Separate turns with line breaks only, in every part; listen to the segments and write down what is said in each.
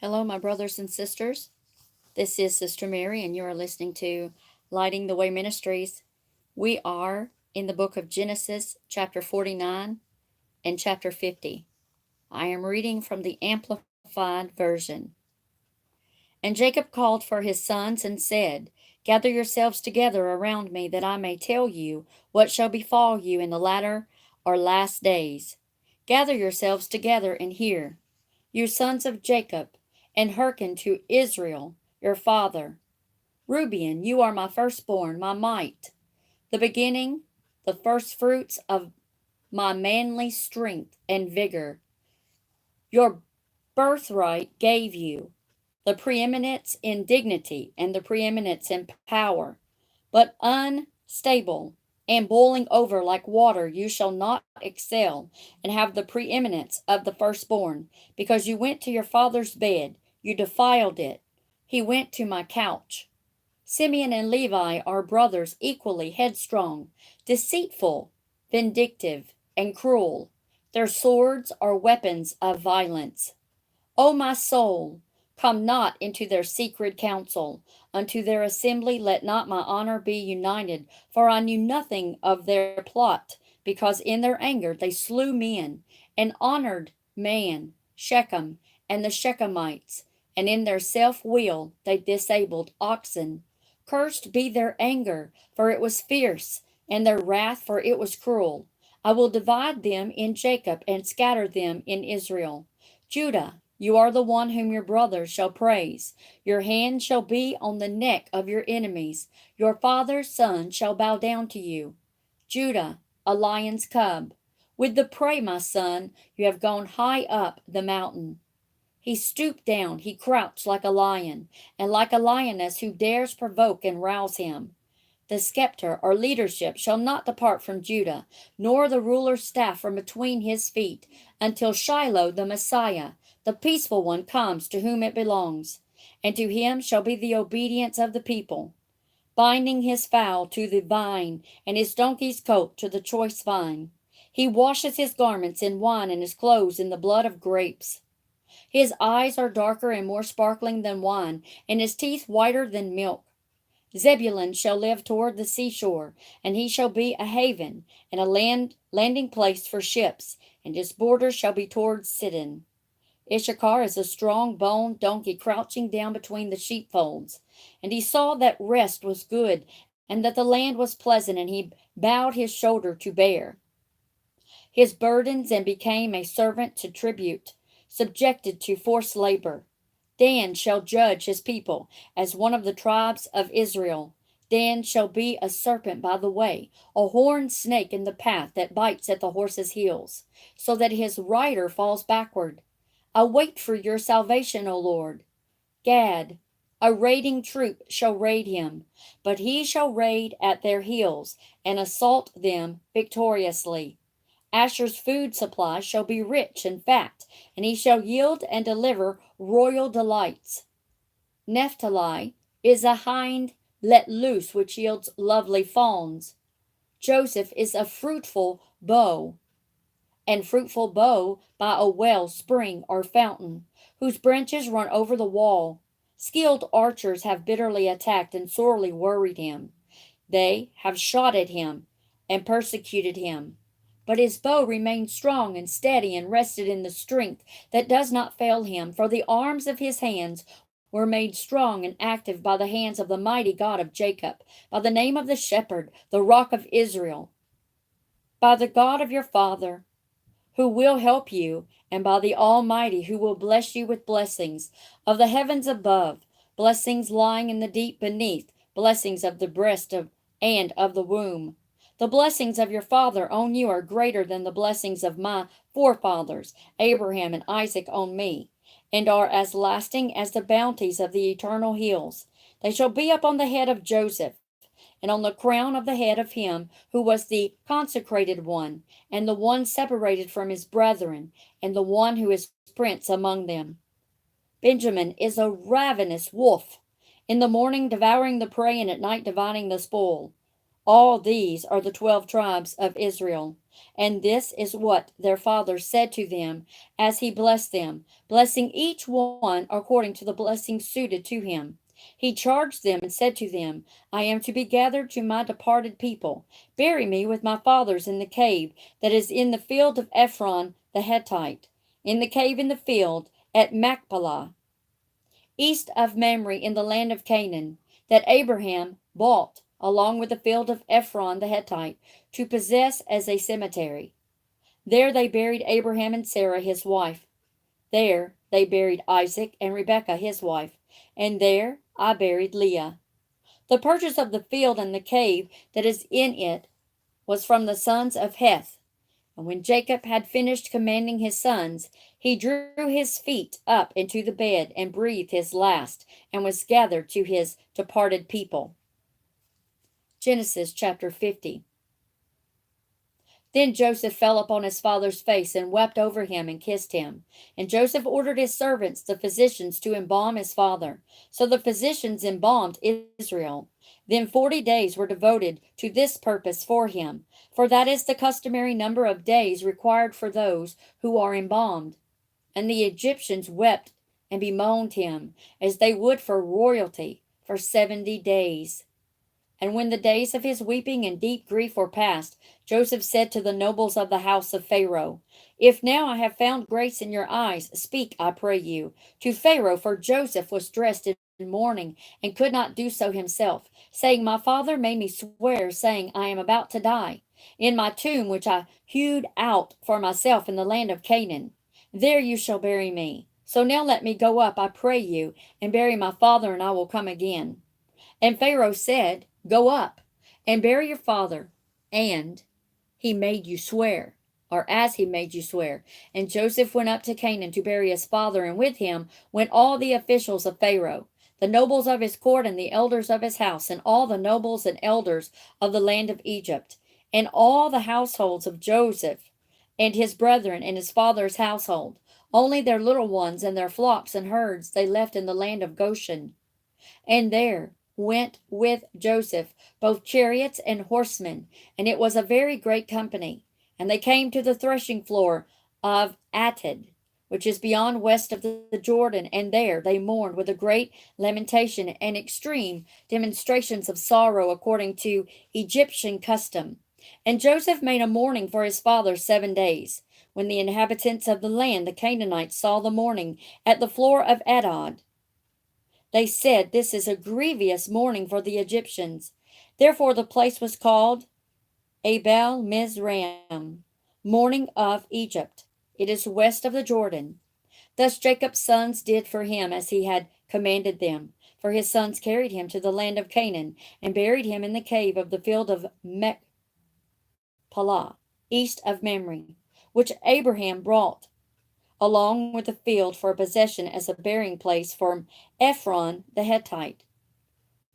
Hello, my brothers and sisters. This is Sister Mary, and you are listening to Lighting the Way Ministries. We are in the book of Genesis, chapter 49 and chapter 50. I am reading from the Amplified Version. And Jacob called for his sons and said, Gather yourselves together around me, that I may tell you what shall befall you in the latter or last days. Gather yourselves together and hear, you sons of Jacob, and hearken to Israel, your father. Reuben, you are my firstborn, my might, the beginning, the firstfruits of my manly strength and vigor. Your birthright gave you the preeminence in dignity and the preeminence in power, but unstable and boiling over like water, you shall not excel and have the preeminence of the firstborn, because you went to your father's bed, you defiled it. He went to my couch. Simeon and Levi are brothers equally headstrong, deceitful, vindictive, and cruel. Their swords are weapons of violence. O my soul, come not into their secret council. Unto their assembly let not my honor be united, for I knew nothing of their plot, because in their anger they slew men, and honored man, Shechem, and the Shechemites, and in their self-will they disabled oxen. Cursed be their anger, for it was fierce, and their wrath, for it was cruel. I will divide them in Jacob, and scatter them in Israel. Judah, you are the one whom your brothers shall praise. Your hand shall be on the neck of your enemies. Your father's son shall bow down to you. Judah, a lion's cub. With the prey, my son, you have gone high up the mountain. He stooped down, he crouched like a lion, and like a lioness who dares provoke and rouse him. The scepter or leadership shall not depart from Judah, nor the ruler's staff from between his feet, until Shiloh the Messiah, the peaceful one, comes to whom it belongs, and to him shall be the obedience of the people, binding his fowl to the vine, and his donkey's coat to the choice vine. He washes his garments in wine, and his clothes in the blood of grapes. His eyes are darker and more sparkling than wine, and his teeth whiter than milk. Zebulun shall live toward the seashore, and he shall be a haven, and a landing place for ships, and his border shall be toward Sidon. Issachar is a strong-boned donkey crouching down between the sheepfolds. And he saw that rest was good, and that the land was pleasant, and he bowed his shoulder to bear his burdens, and became a servant to tribute, subjected to forced labor. Dan shall judge his people as one of the tribes of Israel. Dan shall be a serpent by the way, a horned snake in the path that bites at the horse's heels, so that his rider falls backward. I wait for your salvation, O Lord. Gad, a raiding troop shall raid him, but he shall raid at their heels and assault them victoriously. Asher's food supply shall be rich and fat, and he shall yield and deliver royal delights. Naphtali is a hind let loose which yields lovely fawns. Joseph is a fruitful bow, and fruitful bow by a well, spring, or fountain, whose branches run over the wall. Skilled archers have bitterly attacked and sorely worried him. They have shot at him and persecuted him. But his bow remained strong and steady and rested in the strength that does not fail him, for the arms of his hands were made strong and active by the hands of the mighty God of Jacob, by the name of the shepherd, the rock of Israel, by the God of your father, who will help you, and by the Almighty, who will bless you with blessings of the heavens above, blessings lying in the deep beneath, blessings of the breast and of the womb. The blessings of your father on you are greater than the blessings of my forefathers, Abraham and Isaac, on me, and are as lasting as the bounties of the eternal hills. They shall be upon the head of Joseph, and on the crown of the head of him who was the consecrated one, and the one separated from his brethren, and the one who is prince among them. Benjamin is a ravenous wolf, in the morning devouring the prey, and at night dividing the spoil. All these are the 12 tribes of Israel. And this is what their father said to them as he blessed them, blessing each one according to the blessing suited to him. He charged them and said to them, I am to be gathered to my departed people. Bury me with my fathers in the cave that is in the field of Ephron the Hittite, in the cave in the field at Machpelah, east of Mamre in the land of Canaan, that Abraham bought along with the field of Ephron the Hittite to possess as a cemetery. There they buried Abraham and Sarah his wife. There they buried Isaac and Rebekah his wife, and there I buried Leah. The purchase of the field and the cave that is in it was from the sons of Heth. And when Jacob had finished commanding his sons, he drew his feet up into the bed and breathed his last, and was gathered to his departed people. Genesis chapter 50. Then Joseph fell upon his father's face and wept over him and kissed him. And Joseph ordered his servants, the physicians, to embalm his father. So the physicians embalmed Israel. Then 40 days were devoted to this purpose for him, for that is the customary number of days required for those who are embalmed. And the Egyptians wept and bemoaned him, as they would for royalty, for 70 days. And when the days of his weeping and deep grief were past, Joseph said to the nobles of the house of Pharaoh, If now I have found grace in your eyes, speak, I pray you, to Pharaoh, for Joseph was dressed in mourning, and could not do so himself, saying, My father made me swear, saying, I am about to die, in my tomb which I hewed out for myself in the land of Canaan. There you shall bury me. So now let me go up, I pray you, and bury my father, and I will come again. And Pharaoh said, Go up and bury your father, and he made you swear, or as he made you swear. And Joseph went up to Canaan to bury his father, and with him went all the officials of Pharaoh, the nobles of his court, and the elders of his house, and all the nobles and elders of the land of Egypt, and all the households of Joseph, and his brethren, and his father's household. Only their little ones and their flocks and herds they left in the land of Goshen. And there went with Joseph both chariots and horsemen, and it was a very great company. And they came to the threshing floor of Atad, which is beyond west of the Jordan, and there they mourned with a great lamentation and extreme demonstrations of sorrow according to Egyptian custom. And Joseph made a mourning for his father 7 days. When the inhabitants of the land, the Canaanites, saw the mourning at the floor of Atad, they said, This is a grievous mourning for the Egyptians. Therefore the place was called Abel Mizraim, mourning of Egypt. It is west of the Jordan. Thus Jacob's sons did for him as he had commanded them. For his sons carried him to the land of Canaan, and buried him in the cave of the field of Machpelah, east of Mamre, which Abraham brought along with the field for a possession as a burying place for Ephron the Hittite.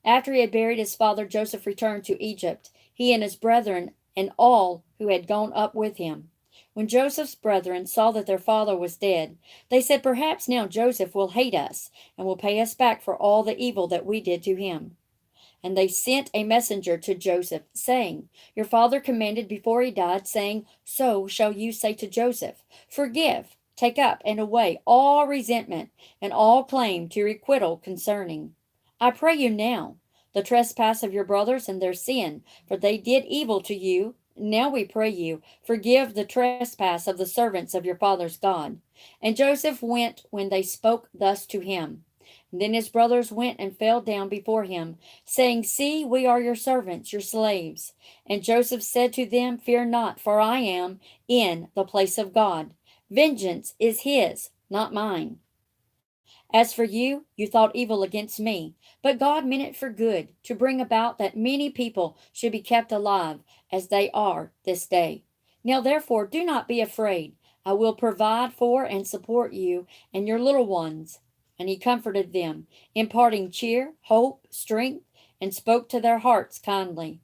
After he had buried his father, Joseph returned to Egypt, he and his brethren, and all who had gone up with him. When Joseph's brethren saw that their father was dead, they said, Perhaps now Joseph will hate us, and will pay us back for all the evil that we did to him. And they sent a messenger to Joseph, saying, Your father commanded before he died, saying, So shall you say to Joseph, Forgive, take up and away all resentment and all claim to requital concerning. I pray you now, the trespass of your brothers and their sin, for they did evil to you. Now we pray you, forgive the trespass of the servants of your father's God. And Joseph went when they spoke thus to him. And then his brothers went and fell down before him, saying, See, we are your servants, your slaves. And Joseph said to them, Fear not, for I am in the place of God. Vengeance is his, not mine. As for you, you thought evil against me, but God meant it for good, to bring about that many people should be kept alive, as they are this day. Now therefore do not be afraid. I will provide for and support you and your little ones. And he comforted them, imparting cheer, hope, strength, and spoke to their hearts kindly.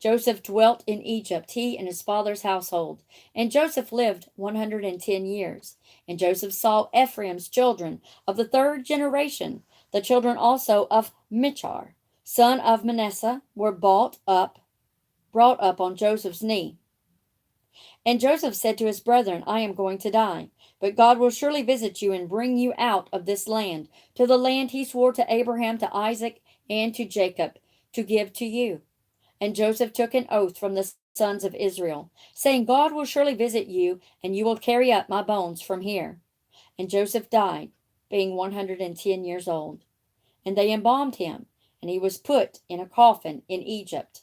Joseph dwelt in Egypt, he and his father's household. And Joseph lived 110 years. And Joseph saw Ephraim's children of the 3rd generation. The children also of Michar, son of Manasseh, were bought up brought up on Joseph's knee. And Joseph said to his brethren, I am going to die, but God will surely visit you and bring you out of this land, to the land he swore to Abraham, to Isaac, and to Jacob, to give to you. And Joseph took an oath from the sons of Israel, saying, God will surely visit you, and you will carry up my bones from here. And Joseph died, being 110 years old. And they embalmed him, and he was put in a coffin in Egypt.